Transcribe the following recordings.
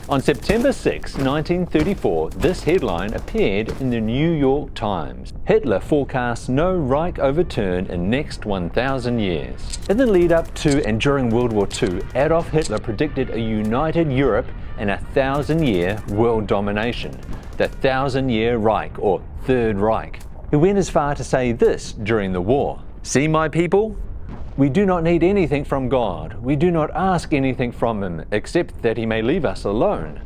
On September 6, 1934, this headline appeared in the New York Times. Hitler forecasts no Reich overturn in next 1,000 years. In the lead up to and during World War II, Adolf Hitler predicted a united Europe and a 1,000-year world domination, the 1,000-year Reich, or Third Reich. He went as far to say this during the war: "See, my people? We do not need anything from God. We do not ask anything from Him except that He may leave us alone.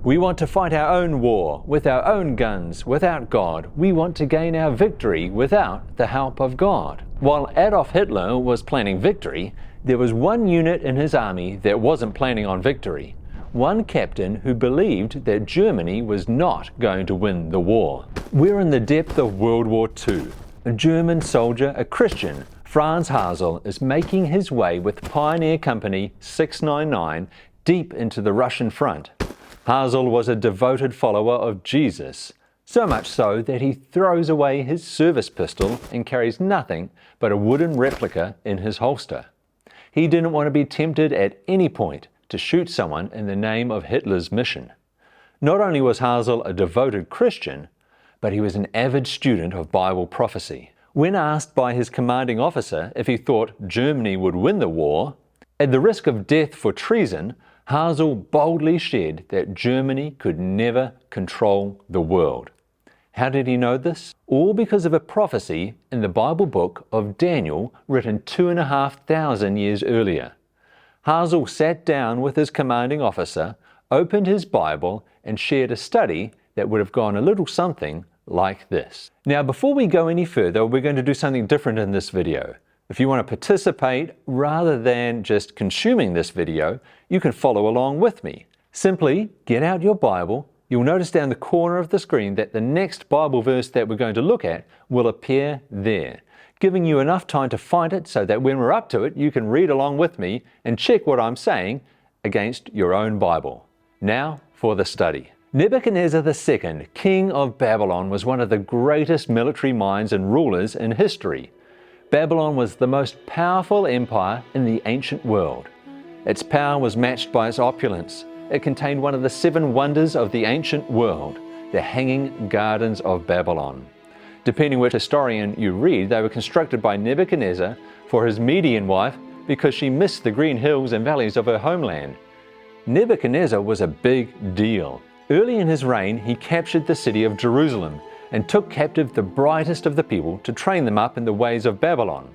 We want to fight our own war with our own guns without God. We want to gain our victory without the help of God." While Adolf Hitler was planning victory, there was one unit in his army that wasn't planning on victory. One captain who believed that Germany was not going to win the war. We're in the depth of World War II. A German soldier, a Christian, Franz Hasel, is making his way with Pioneer Company 699 deep into the Russian front. Hasel was a devoted follower of Jesus, so much so that he throws away his service pistol and carries nothing but a wooden replica in his holster. He didn't want to be tempted at any point to shoot someone in the name of Hitler's mission. Not only was Hasel a devoted Christian, but he was an avid student of Bible prophecy. When asked by his commanding officer if he thought Germany would win the war, at the risk of death for treason, Hasel boldly shared that Germany could never control the world. How did he know this? All because of a prophecy in the Bible book of Daniel written 2,500 years earlier. Hasel sat down with his commanding officer, opened his Bible, and shared a study that would have gone a little something like this. Now, before we go any further, we're going to do something different in this video. If you want to participate rather than just consuming this video, you can follow along with me. Simply get out your Bible. You'll notice down the corner of the screen that the next Bible verse that we're going to look at will appear there, giving you enough time to find it so that when we're up to it, you can read along with me and check what I'm saying against your own Bible. Now for the study. Nebuchadnezzar II, king of Babylon, was one of the greatest military minds and rulers in history. Babylon was the most powerful empire in the ancient world. Its power was matched by its opulence. It contained one of the 7 wonders of the ancient world, the Hanging Gardens of Babylon. Depending which historian you read, they were constructed by Nebuchadnezzar for his Median wife because she missed the green hills and valleys of her homeland. Nebuchadnezzar was a big deal. Early in his reign, he captured the city of Jerusalem and took captive the brightest of the people to train them up in the ways of Babylon.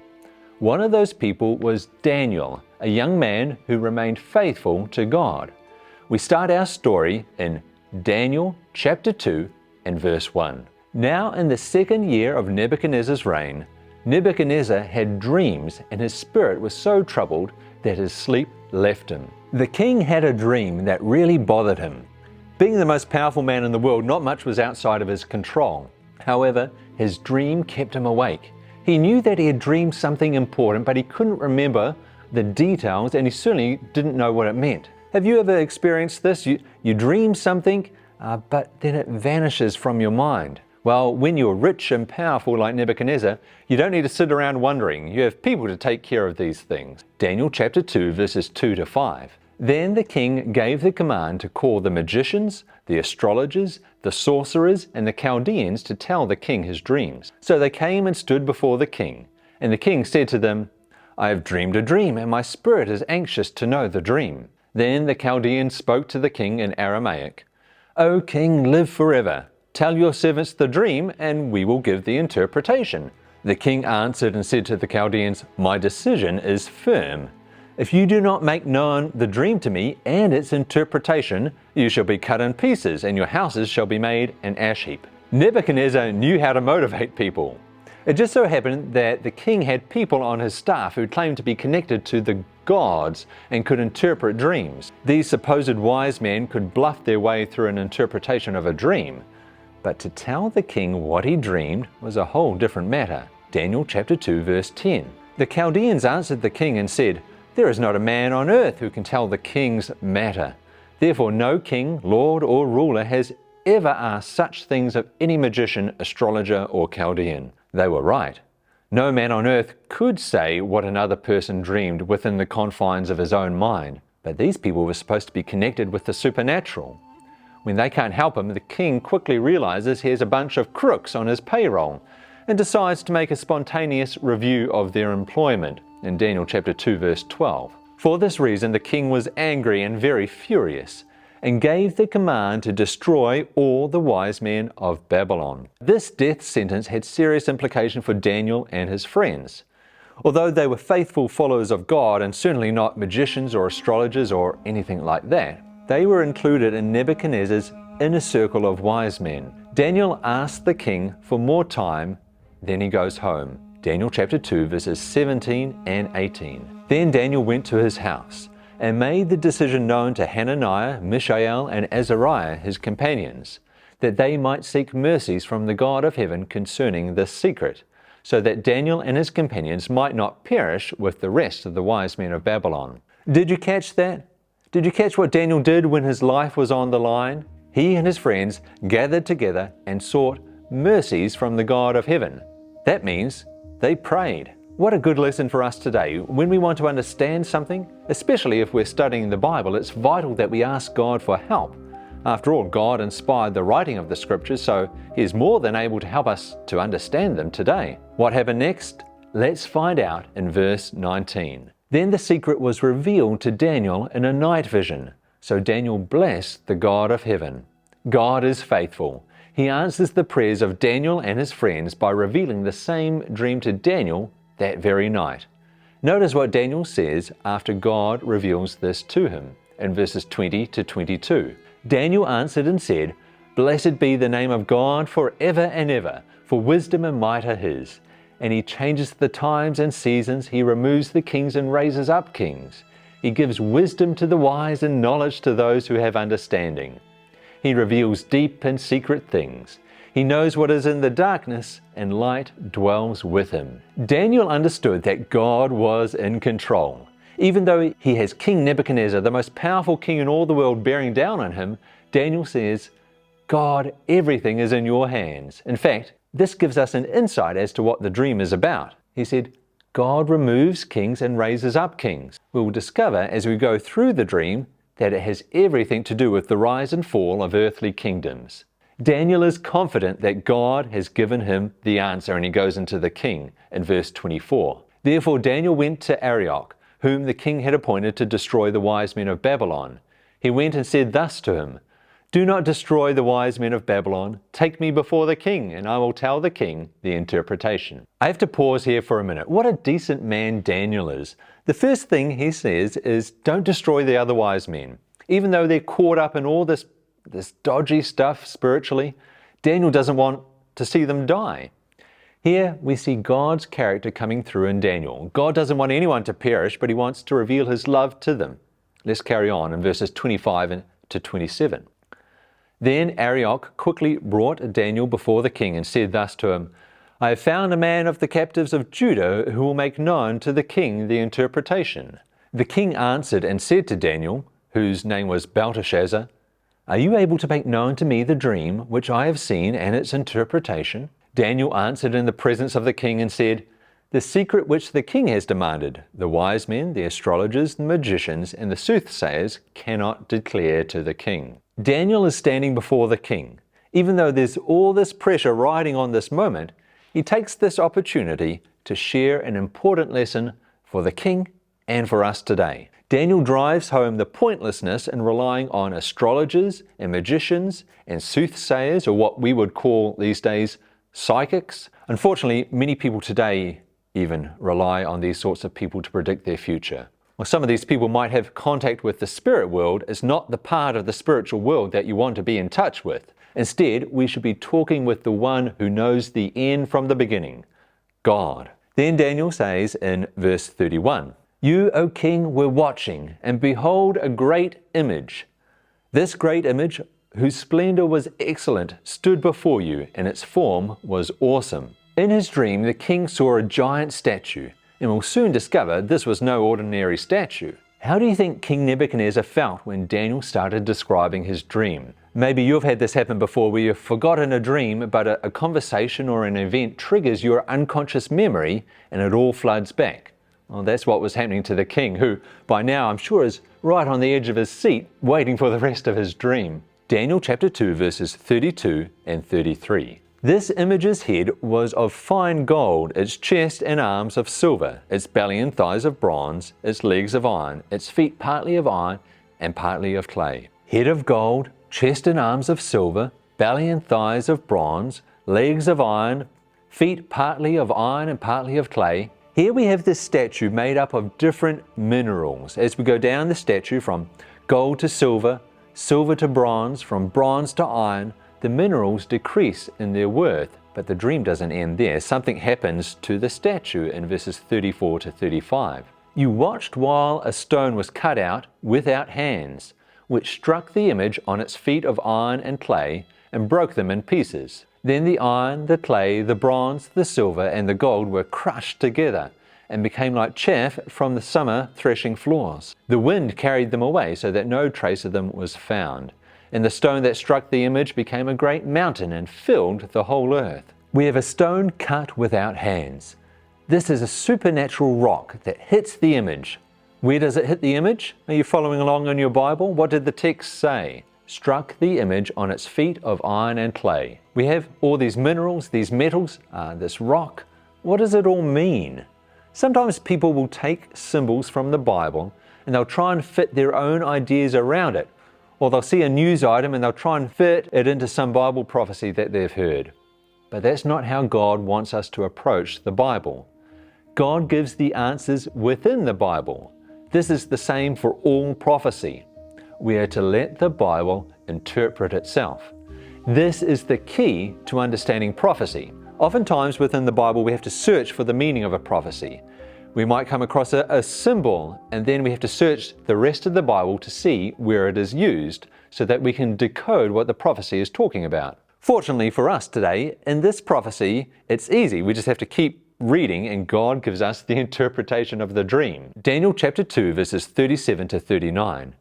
One of those people was Daniel, a young man who remained faithful to God. We start our story in Daniel chapter 2 and verse 1. Now in the 2nd year of Nebuchadnezzar's reign, Nebuchadnezzar had dreams, and his spirit was so troubled that his sleep left him. The king had a dream that really bothered him. Being the most powerful man in the world, not much was outside of his control. However, his dream kept him awake. He knew that he had dreamed something important, but he couldn't remember the details, and he certainly didn't know what it meant. Have you ever experienced this? You dream something, but then it vanishes from your mind. Well, when you're rich and powerful like Nebuchadnezzar, you don't need to sit around wondering. You have people to take care of these things. Daniel chapter 2, verses 2 to 5. Then the king gave the command to call the magicians, the astrologers, the sorcerers, and the Chaldeans to tell the king his dreams. So they came and stood before the king. And the king said to them, "I have dreamed a dream, and my spirit is anxious to know the dream." Then the Chaldeans spoke to the king in Aramaic. "O king, live forever. Tell your servants the dream, and we will give the interpretation." The king answered and said to the Chaldeans, "My decision is firm. If you do not make known the dream to me and its interpretation, you shall be cut in pieces, and your houses shall be made an ash heap." Nebuchadnezzar knew how to motivate people. It just so happened that the king had people on his staff who claimed to be connected to the gods and could interpret dreams. These supposed wise men could bluff their way through an interpretation of a dream. But to tell the king what he dreamed was a whole different matter. Daniel chapter 2 verse 10. The Chaldeans answered the king and said, "There is not a man on earth who can tell the king's matter. Therefore no king, lord, or ruler has ever asked such things of any magician, astrologer, or Chaldean." They were right. No man on earth could say what another person dreamed within the confines of his own mind. But these people were supposed to be connected with the supernatural. When they can't help him, the king quickly realizes he has a bunch of crooks on his payroll and decides to make a spontaneous review of their employment in Daniel chapter 2 verse 12. For this reason the king was angry and very furious and gave the command to destroy all the wise men of Babylon. This death sentence had serious implication for Daniel and his friends. Although they were faithful followers of God and certainly not magicians or astrologers or anything like that, they were included in Nebuchadnezzar's inner circle of wise men. Daniel asked the king for more time, then he goes home. Daniel chapter 2 verses 17 and 18. Then Daniel went to his house and made the decision known to Hananiah, Mishael, and Azariah, his companions, that they might seek mercies from the God of heaven concerning this secret, so that Daniel and his companions might not perish with the rest of the wise men of Babylon. Did you catch that? Did you catch what Daniel did when his life was on the line? He and his friends gathered together and sought mercies from the God of heaven. That means they prayed. What a good lesson for us today. When we want to understand something, especially if we're studying the Bible, it's vital that we ask God for help. After all, God inspired the writing of the scriptures, so He is more than able to help us to understand them today. What happened next? Let's find out in verse 19. Then the secret was revealed to Daniel in a night vision. So Daniel blessed the God of heaven. God is faithful. He answers the prayers of Daniel and his friends by revealing the same dream to Daniel that very night. Notice what Daniel says after God reveals this to him in verses 20 to 22. Daniel answered and said, "Blessed be the name of God forever and ever, for wisdom and might are His. And He changes the times and seasons. He removes the kings and raises up kings. He gives wisdom to the wise and knowledge to those who have understanding. He reveals deep and secret things. He knows what is in the darkness, and light dwells with Him." Daniel understood that God was in control. Even though he has King Nebuchadnezzar, the most powerful king in all the world, bearing down on him, Daniel says, "God, everything is in your hands." In fact, this gives us an insight as to what the dream is about. He said, God removes kings and raises up kings. We will discover as we go through the dream that it has everything to do with the rise and fall of earthly kingdoms. Daniel is confident that God has given him the answer, and he goes into the king in verse 24. Therefore Daniel went to Arioch, whom the king had appointed to destroy the wise men of Babylon. He went and said thus to him, "Do not destroy the wise men of Babylon. Take me before the king, and I will tell the king the interpretation." I have to pause here for a minute. What a decent man Daniel is. The first thing he says is, don't destroy the other wise men. Even though they're caught up in all this dodgy stuff spiritually, Daniel doesn't want to see them die. Here we see God's character coming through in Daniel. God doesn't want anyone to perish, but He wants to reveal His love to them. Let's carry on in verses 25 to 27. Then Arioch quickly brought Daniel before the king and said thus to him, "I have found a man of the captives of Judah who will make known to the king the interpretation." The king answered and said to Daniel, whose name was Belteshazzar, "Are you able to make known to me the dream which I have seen and its interpretation?" Daniel answered in the presence of the king and said, "The secret which the king has demanded, the wise men, the astrologers, the magicians, and the soothsayers cannot declare to the king." Daniel is standing before the king. Even though there's all this pressure riding on this moment, he takes this opportunity to share an important lesson for the king and for us today. Daniel drives home the pointlessness in relying on astrologers and magicians and soothsayers, or what we would call these days psychics. Unfortunately, many people today even rely on these sorts of people to predict their future. Well, some of these people might have contact with the spirit world. It's not the part of the spiritual world that you want to be in touch with. Instead, we should be talking with the one who knows the end from the beginning, God. Then Daniel says in verse 31, "You, O king, were watching, and behold a great image. This great image, whose splendor was excellent, stood before you, and its form was awesome." In his dream, the king saw a giant statue, and we'll soon discover this was no ordinary statue. How do you think King Nebuchadnezzar felt when Daniel started describing his dream? Maybe you've had this happen before, where you've forgotten a dream, but a conversation or an event triggers your unconscious memory and it all floods back. Well, that's what was happening to the king, who by now I'm sure is right on the edge of his seat, waiting for the rest of his dream. Daniel chapter 2 verses 32 and 33. This image's head was of fine gold, its chest and arms of silver, its belly and thighs of bronze, its legs of iron, its feet partly of iron and partly of clay. Head of gold, chest and arms of silver, belly and thighs of bronze, legs of iron, feet partly of iron and partly of clay. Here we have this statue made up of different minerals. As we go down the statue from gold to silver, silver to bronze, from bronze to iron, the minerals decrease in their worth. But the dream doesn't end there. Something happens to the statue in verses 34 to 35. You watched while a stone was cut out without hands, which struck the image on its feet of iron and clay and broke them in pieces. Then the iron, the clay, the bronze, the silver, and the gold were crushed together and became like chaff from the summer threshing floors. The wind carried them away so that no trace of them was found. And the stone that struck the image became a great mountain and filled the whole earth. We have a stone cut without hands. This is a supernatural rock that hits the image. Where does it hit the image? Are you following along in your Bible? What did the text say? Struck the image on its feet of iron and clay. We have all these minerals, these metals, this rock. What does it all mean? Sometimes people will take symbols from the Bible and they'll try and fit their own ideas around it. Or they'll see a news item and they'll try and fit it into some Bible prophecy that they've heard. But that's not how God wants us to approach the Bible. God gives the answers within the Bible. This is the same for all prophecy. We are to let the Bible interpret itself. This is the key to understanding prophecy. Oftentimes within the Bible we have to search for the meaning of a prophecy. We might come across a symbol and then we have to search the rest of the Bible to see where it is used so that we can decode what the prophecy is talking about. Fortunately for us today, in this prophecy, it's easy. We just have to keep reading and God gives us the interpretation of the dream. Daniel chapter 2 verses 37 to 39.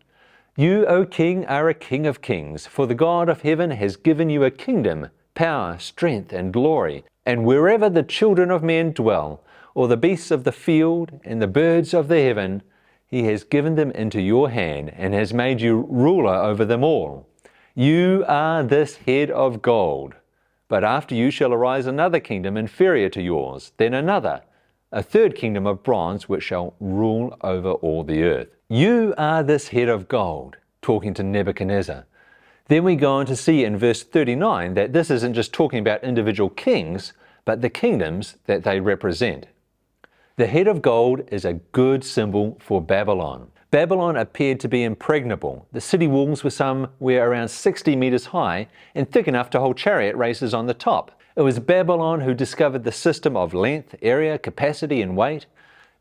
You, O King, are a King of kings, for the God of heaven has given you a kingdom, power, strength, and glory. And wherever the children of men dwell, or the beasts of the field and the birds of the heaven, He has given them into your hand and has made you ruler over them all. You are this head of gold. But after you shall arise another kingdom inferior to yours, then another, a third kingdom of bronze which shall rule over all the earth. You are this head of gold, talking to Nebuchadnezzar. Then we go on to see in verse 39 that this isn't just talking about individual kings, but the kingdoms that they represent. The head of gold is a good symbol for Babylon. Babylon appeared to be impregnable. The city walls were somewhere around 60 meters high and thick enough to hold chariot races on the top. It was Babylon who discovered the system of length, area, capacity, and weight.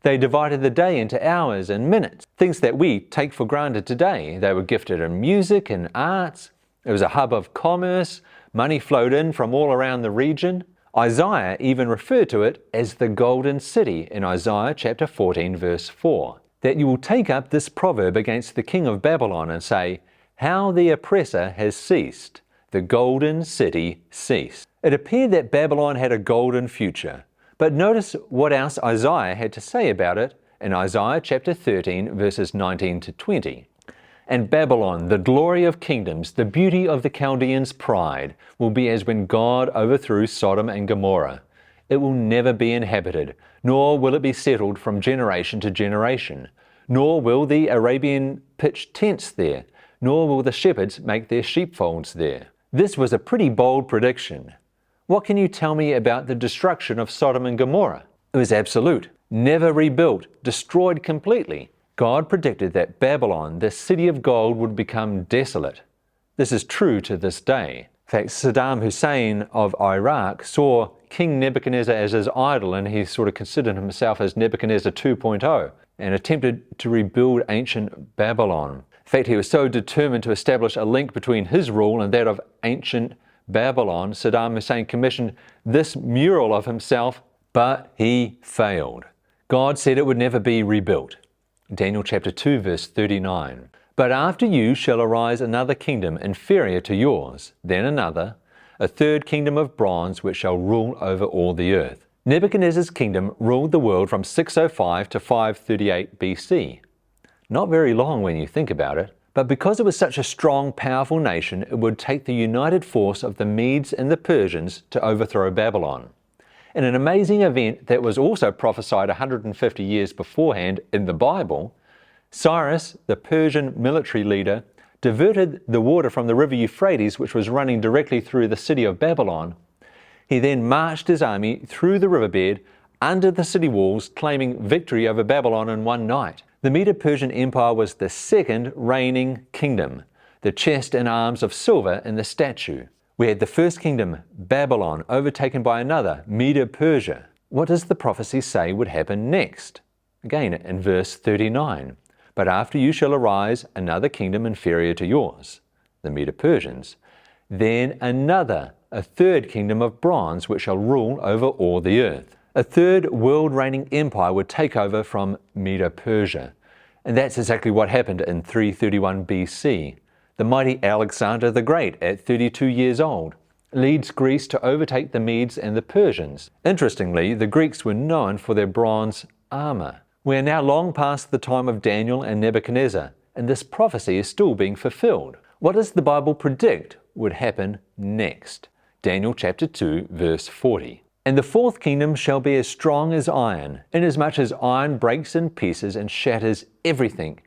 They divided the day into hours and minutes, things that we take for granted today. They were gifted in music and arts. It was a hub of commerce. Money flowed in from all around the region. Isaiah even referred to it as the Golden City in Isaiah chapter 14 verse 4. That you will take up this proverb against the king of Babylon and say, how the oppressor has ceased, the Golden City ceased. It appeared that Babylon had a golden future. But notice what else Isaiah had to say about it in Isaiah chapter 13 verses 19 to 20. And Babylon, the glory of kingdoms, the beauty of the Chaldeans' pride, will be as when God overthrew Sodom and Gomorrah. It will never be inhabited, nor will it be settled from generation to generation. Nor will the Arabian pitch tents there, nor will the shepherds make their sheepfolds there. This was a pretty bold prediction. What can you tell me about the destruction of Sodom and Gomorrah? It was absolute, never rebuilt, destroyed completely. God predicted that Babylon, the city of gold, would become desolate. This is true to this day. In fact, Saddam Hussein of Iraq saw King Nebuchadnezzar as his idol, and he sort of considered himself as Nebuchadnezzar 2.0 and attempted to rebuild ancient Babylon. In fact, he was so determined to establish a link between his rule and that of ancient Babylon, Saddam Hussein commissioned this mural of himself, but he failed. God said it would never be rebuilt. Daniel chapter 2 verse 39. But after you shall arise another kingdom inferior to yours, then another, a third kingdom of bronze which shall rule over all the earth. Nebuchadnezzar's kingdom ruled the world from 605 to 538 BC. Not very long when you think about it, but because it was such a strong, powerful nation, it would take the united force of the Medes and the Persians to overthrow Babylon. In an amazing event that was also prophesied 150 years beforehand in the Bible, Cyrus, the Persian military leader, diverted the water from the river Euphrates, which was running directly through the city of Babylon. He then marched his army through the riverbed under the city walls, claiming victory over Babylon in one night. The Medo-Persian Empire was the second reigning kingdom, the chest and arms of silver in the statue. We had the first kingdom, Babylon, overtaken by another, Medo-Persia. What does the prophecy say would happen next? Again, in verse 39. But after you shall arise another kingdom inferior to yours, the Medo-Persians. Then another, a third kingdom of bronze, which shall rule over all the earth. A third world-reigning empire would take over from Medo-Persia. And that's exactly what happened in 331 BC. The mighty Alexander the Great, at 32 years old, leads Greece to overtake the Medes and the Persians. Interestingly, the Greeks were known for their bronze armor. We are now long past the time of Daniel and Nebuchadnezzar, and this prophecy is still being fulfilled. What does the Bible predict would happen next? Daniel chapter 2, verse 40. And the fourth kingdom shall be as strong as iron, inasmuch as iron breaks in pieces and shatters everything.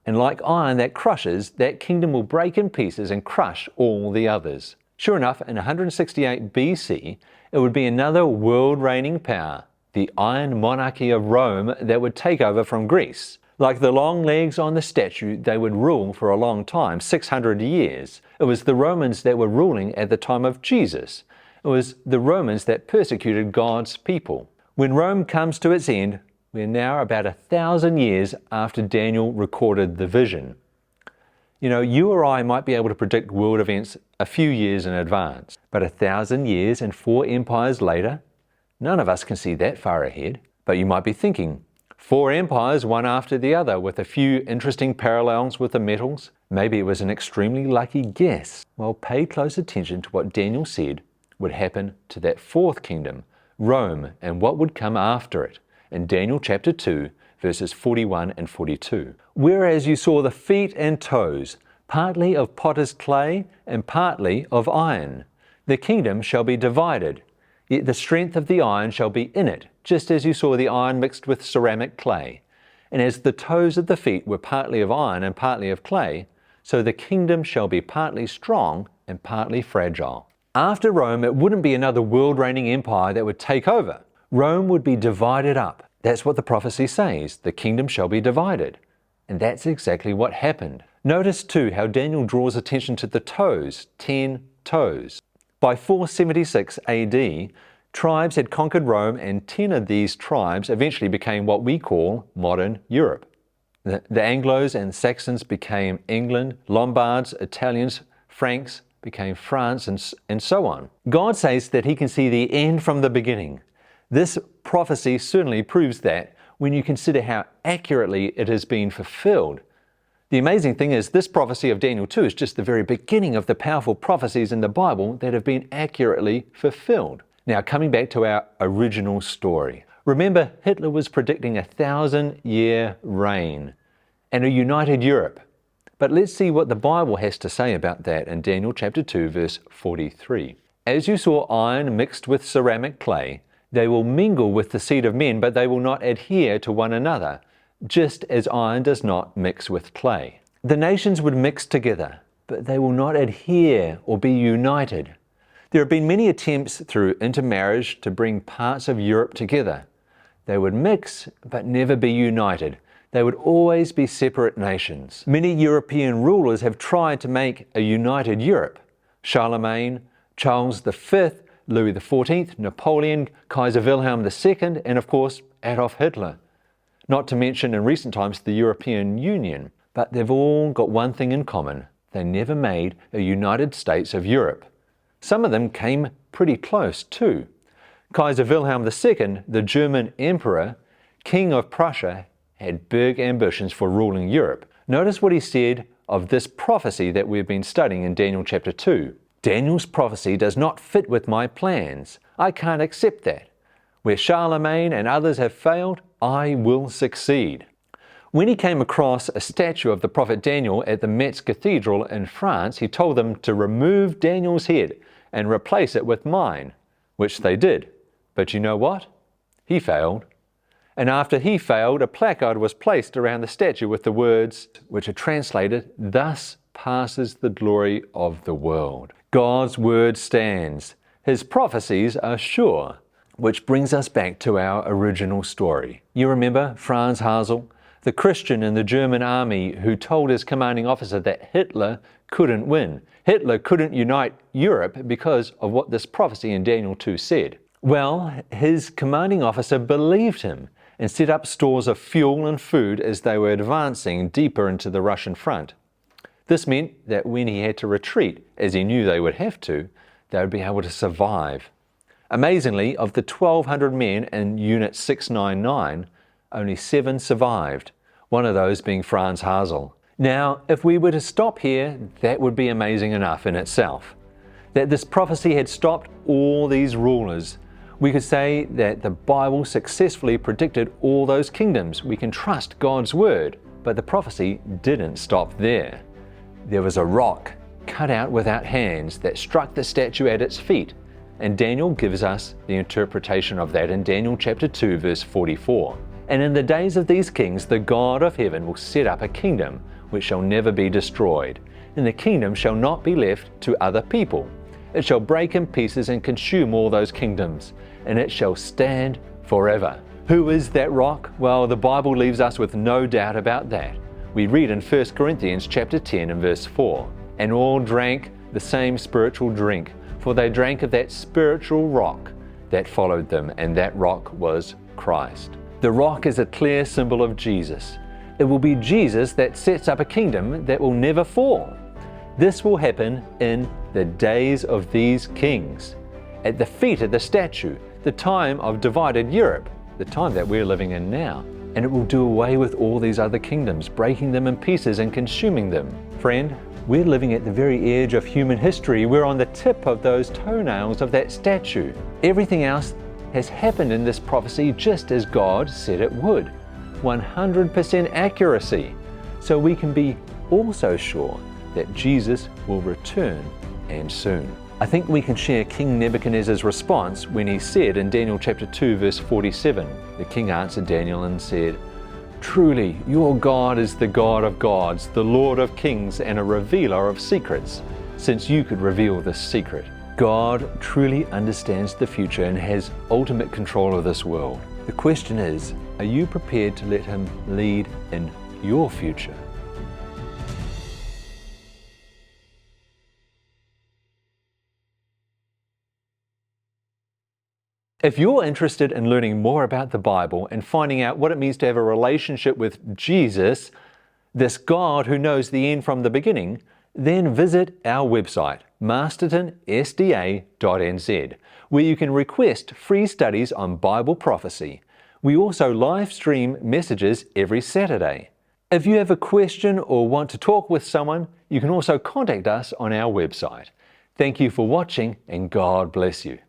And like iron that crushes, that kingdom will break in pieces and crush all the others. Sure enough, in 168 BC, it would be another world-reigning power, the Iron Monarchy of Rome, that would take over from Greece. Like the long legs on the statue, they would rule for a long time, 600 years. It was the Romans that were ruling at the time of Jesus. It was the Romans that persecuted God's people. When Rome comes to its end, we're now about 1,000 years after Daniel recorded the vision. You know, you or I might be able to predict world events a few years in advance, but 1,000 years and 4 empires later, none of us can see that far ahead. But you might be thinking, 4 empires, one after the other, with a few interesting parallels with the metals. Maybe it was an extremely lucky guess. Well, pay close attention to what Daniel said would happen to that fourth kingdom, Rome, and what would come after it, in Daniel chapter 2, verses 41 and 42. Whereas you saw the feet and toes, partly of potter's clay and partly of iron, the kingdom shall be divided, yet the strength of the iron shall be in it, just as you saw the iron mixed with ceramic clay. And as the toes of the feet were partly of iron and partly of clay, so the kingdom shall be partly strong and partly fragile. After Rome, it wouldn't be another world-reigning empire that would take over. Rome would be divided up. That's what the prophecy says. The kingdom shall be divided. And that's exactly what happened. Notice too how Daniel draws attention to the toes, 10 toes. By 476 AD, tribes had conquered Rome, and 10 of these tribes eventually became what we call modern Europe. The Anglos and Saxons became England, Lombards, Italians, Franks became France, and so on. God says that He can see the end from the beginning. This prophecy certainly proves that when you consider how accurately it has been fulfilled. The amazing thing is, this prophecy of Daniel 2 is just the very beginning of the powerful prophecies in the Bible that have been accurately fulfilled. Now, coming back to our original story. Remember, Hitler was predicting 1,000-year reign and a united Europe. But let's see what the Bible has to say about that in Daniel chapter 2, verse 43. As you saw iron mixed with ceramic clay, they will mingle with the seed of men, but they will not adhere to one another, just as iron does not mix with clay. The nations would mix together, but they will not adhere or be united. There have been many attempts through intermarriage to bring parts of Europe together. They would mix, but never be united. They would always be separate nations. Many European rulers have tried to make a united Europe. Charlemagne, Charles V, Louis XIV, Napoleon, Kaiser Wilhelm II, and of course, Adolf Hitler. Not to mention in recent times the European Union. But they've all got one thing in common. They never made a United States of Europe. Some of them came pretty close too. Kaiser Wilhelm II, the German emperor, king of Prussia, had big ambitions for ruling Europe. Notice what he said of this prophecy that we've been studying in Daniel chapter 2. Daniel's prophecy does not fit with my plans. I can't accept that. Where Charlemagne and others have failed, I will succeed. When he came across a statue of the prophet Daniel at the Metz Cathedral in France, he told them to remove Daniel's head and replace it with mine, which they did. But you know what? He failed. And after he failed, a placard was placed around the statue with the words, which are translated, "Thus passes the glory of the world." God's word stands. His prophecies are sure. Which brings us back to our original story. You remember Franz Hasel, the Christian in the German army who told his commanding officer that Hitler couldn't win. Hitler couldn't unite Europe because of what this prophecy in Daniel 2 said. Well, his commanding officer believed him and set up stores of fuel and food as they were advancing deeper into the Russian front. This meant that when he had to retreat, as he knew they would have to, they would be able to survive. Amazingly, of the 1,200 men in Unit 699, only 7 survived, one of those being Franz Hasel. Now, if we were to stop here, that would be amazing enough in itself. That this prophecy had stopped all these rulers. We could say that the Bible successfully predicted all those kingdoms. We can trust God's word. But the prophecy didn't stop there. There was a rock cut out without hands that struck the statue at its feet. And Daniel gives us the interpretation of that in Daniel chapter 2, verse 44. And in the days of these kings, the God of heaven will set up a kingdom which shall never be destroyed. And the kingdom shall not be left to other people. It shall break in pieces and consume all those kingdoms, and it shall stand forever. Who is that rock? Well, the Bible leaves us with no doubt about that. We read in 1 Corinthians chapter 10 and verse 4, "And all drank the same spiritual drink, for they drank of that spiritual rock that followed them, and that rock was Christ." The rock is a clear symbol of Jesus. It will be Jesus that sets up a kingdom that will never fall. This will happen in the days of these kings. At the feet of the statue, the time of divided Europe, the time that we're living in now. And it will do away with all these other kingdoms, breaking them in pieces and consuming them. Friend, we're living at the very edge of human history. We're on the tip of those toenails of that statue. Everything else has happened in this prophecy just as God said it would. 100% accuracy. So we can be also sure that Jesus will return, and soon. I think we can share King Nebuchadnezzar's response when he said in Daniel chapter 2 verse 47, the king answered Daniel and said, "Truly, your God is the God of gods, the Lord of kings, and a revealer of secrets, since you could reveal this secret." God truly understands the future and has ultimate control of this world. The question is, are you prepared to let Him lead in your future? If you're interested in learning more about the Bible and finding out what it means to have a relationship with Jesus, this God who knows the end from the beginning, then visit our website, mastertonsda.nz, where you can request free studies on Bible prophecy. We also live stream messages every Saturday. If you have a question or want to talk with someone, you can also contact us on our website. Thank you for watching, and God bless you.